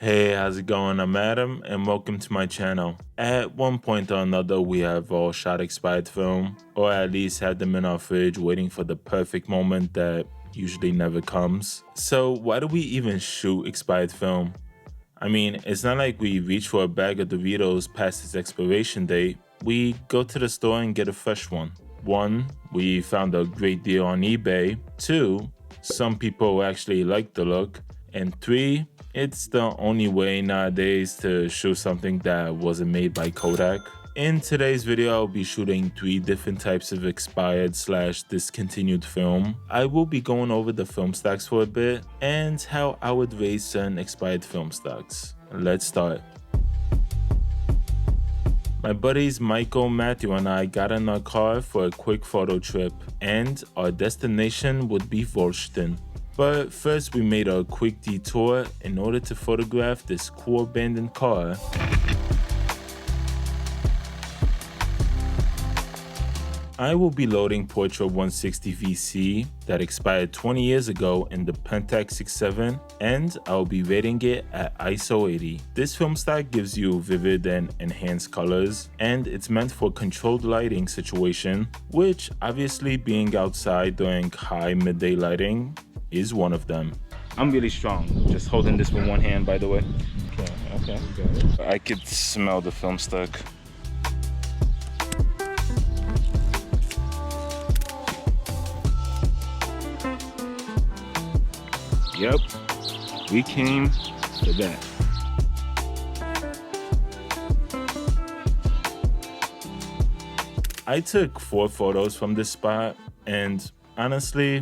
Hey, how's it going? I'm Adam and welcome to my channel. At one point or another, we have all shot expired film, or at least had them in our fridge waiting for the perfect moment that usually never comes. So why do we even shoot expired film? I mean, it's not like we reach for a bag of Doritos past its expiration date. We go to the store and get a fresh one. 1, we found a great deal on eBay. 2, some people actually like the look. And 3, it's the only way nowadays to shoot something that wasn't made by Kodak. In today's video, I'll be shooting 3 different types of expired/discontinued film. I will be going over the film stocks for a bit and how I would rate certain expired film stocks. Let's start. My buddies Michael, Matthew, and I got in our car for a quick photo trip, and our destination would be Volston. But first we made a quick detour in order to photograph this cool abandoned car. I will be loading Portra 160 VC that expired 20 years ago in the Pentax 6.7, and I'll be rating it at ISO 80. This film stock gives you vivid and enhanced colors, and it's meant for controlled lighting situation, which obviously being outside during high midday lighting is one of them. I'm really strong, just holding this with one hand, by the way. Okay, got it. I could smell the film stock. Yep, we came for that. I took 4 photos from this spot, and honestly,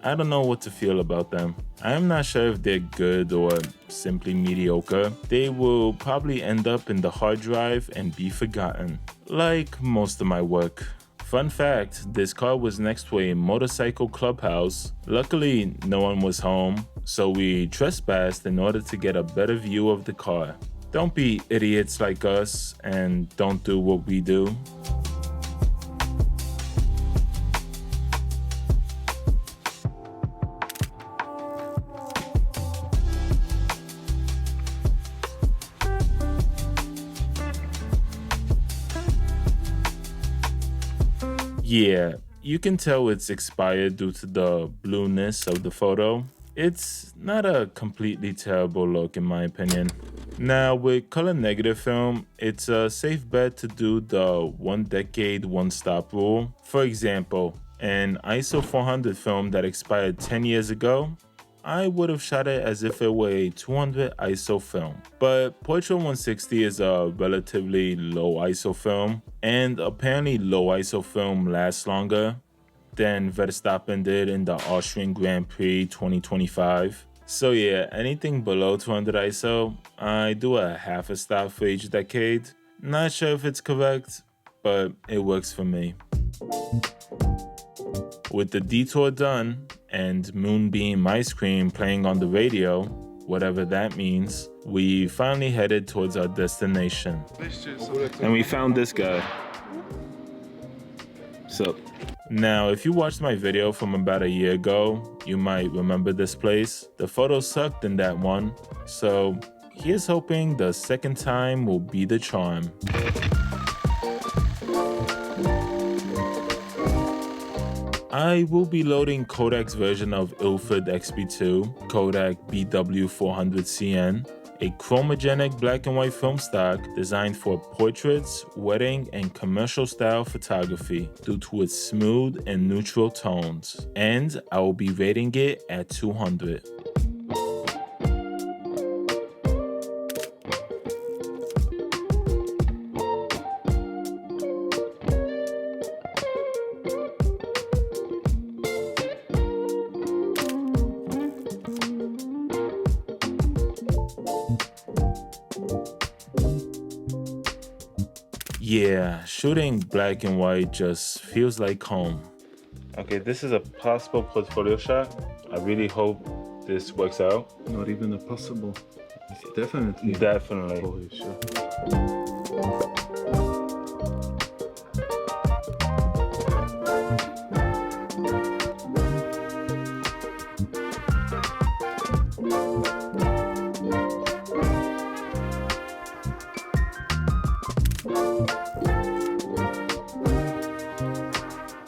I don't know what to feel about them. I am not sure if they're good or simply mediocre. They will probably end up in the hard drive and be forgotten, like most of my work. Fun fact, this car was next to a motorcycle clubhouse. Luckily, no one was home, so we trespassed in order to get a better view of the car. Don't be idiots like us and don't do what we do. Yeah, you can tell it's expired due to the blueness of the photo. It's not a completely terrible look in my opinion. Now with color negative film, it's a safe bet to do the 1 decade 1 stop rule. For example, an ISO 400 film that expired 10 years ago, I would have shot it as if it were a 200 ISO film. But Portra 160 is a relatively low ISO film, and apparently low ISO film lasts longer than Verstappen did in the Austrian Grand Prix 2025. So yeah, anything below 200 ISO, I do a half a stop for each decade. Not sure if it's correct, but it works for me. With the detour done, and Moonbeam Ice Cream playing on the radio, whatever that means, we finally headed towards our destination. And we found this guy. So, now if you watched my video from about a year ago, you might remember this place. The photo sucked in that one, so here's hoping the second time will be the charm. I will be loading Kodak's version of Ilford XP2, Kodak BW400CN, a chromogenic black and white film stock designed for portraits, wedding, and commercial style photography due to its smooth and neutral tones, and I will be rating it at 200. Yeah, shooting black and white just feels like home. Okay, this is a possible portfolio shot. I really hope this works out. Not even a possible. Definitely. Definitely. Holy shit.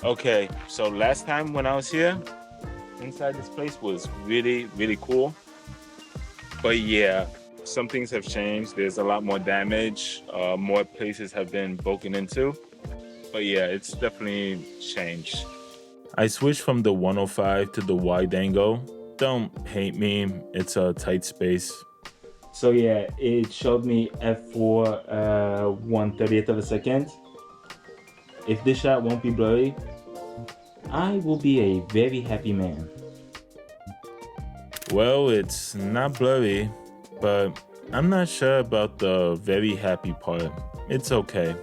Okay, so last time when I was here, inside this place was really, really cool. But yeah, some things have changed. There's a lot more damage. More places have been broken into. But yeah, it's definitely changed. I switched from the 105 to the wide angle. Don't hate me, it's a tight space. So yeah, it showed me f4 1/30th of a second. If this shot won't be blurry, I will be a very happy man. Well, it's not blurry, but I'm not sure about the very happy part. It's okay.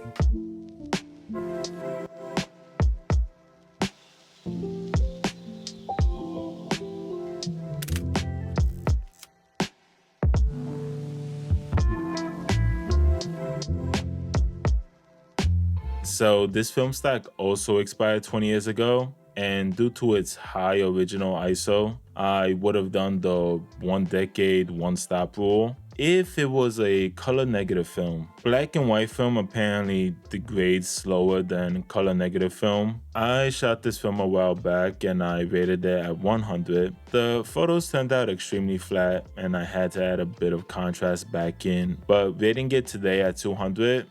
So this film stock also expired 20 years ago, and due to its high original ISO, I would have done the 1 decade, 1 stop rule if it was a color negative film. Black and white film apparently degrades slower than color negative film. I shot this film a while back and I rated it at 100. The photos turned out extremely flat and I had to add a bit of contrast back in, but rating it today at 200,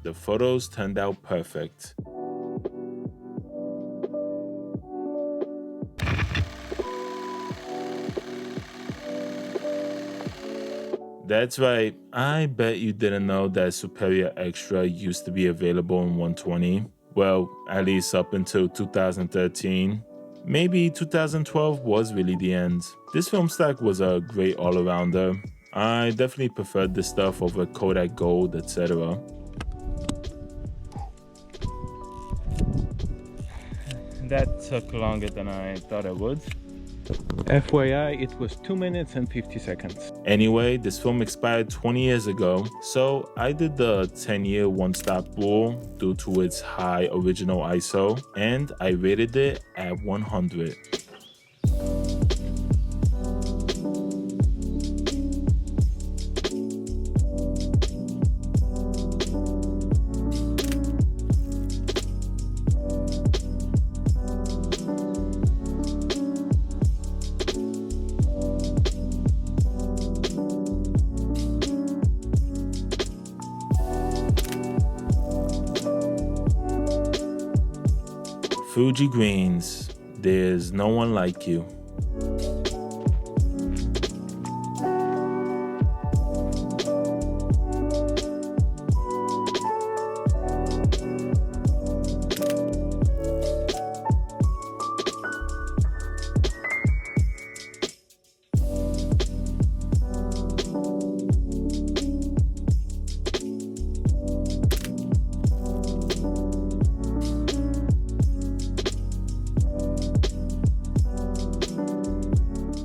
the photos turned out perfect. That's right, I bet you didn't know that Superia X-TRA used to be available in 120. Well, at least up until 2013. Maybe 2012 was really the end. This film stock was a great all-arounder. I definitely preferred this stuff over Kodak Gold, etc. That took longer than I thought it would. FYI, it was 2 minutes and 50 seconds. Anyway, this film expired 20 years ago, so I did the 10-year one-stop rule due to its high original ISO, and I rated it at 100. Fuji Greens, there's no one like you.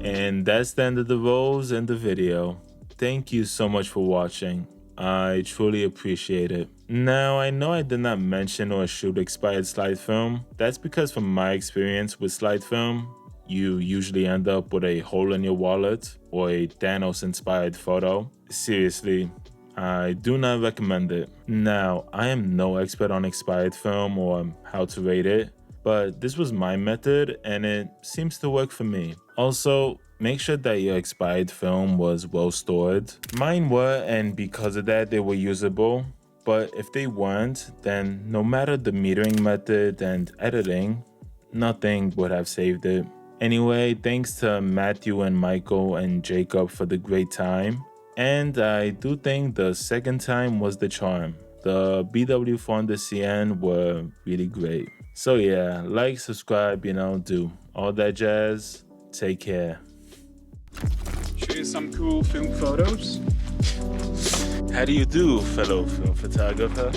And that's the end of the rolls and the video. Thank you so much for watching. I truly appreciate it. Now, I know I did not mention or shoot expired slide film. That's because from my experience with slide film, you usually end up with a hole in your wallet or a Thanos inspired photo. Seriously, I do not recommend it. Now, I am no expert on expired film or how to rate it, but this was my method and it seems to work for me. Also, make sure that your expired film was well stored. Mine were, and because of that they were usable, but if they weren't, then no matter the metering method and editing, nothing would have saved it. Anyway, thanks to Matthew and Michael and Jacob for the great time, and I do think the second time was the charm. The BW400CN were really great. So yeah, like, subscribe, do all that jazz. Take care. Show you some cool film photos. How do you do, fellow film photographer?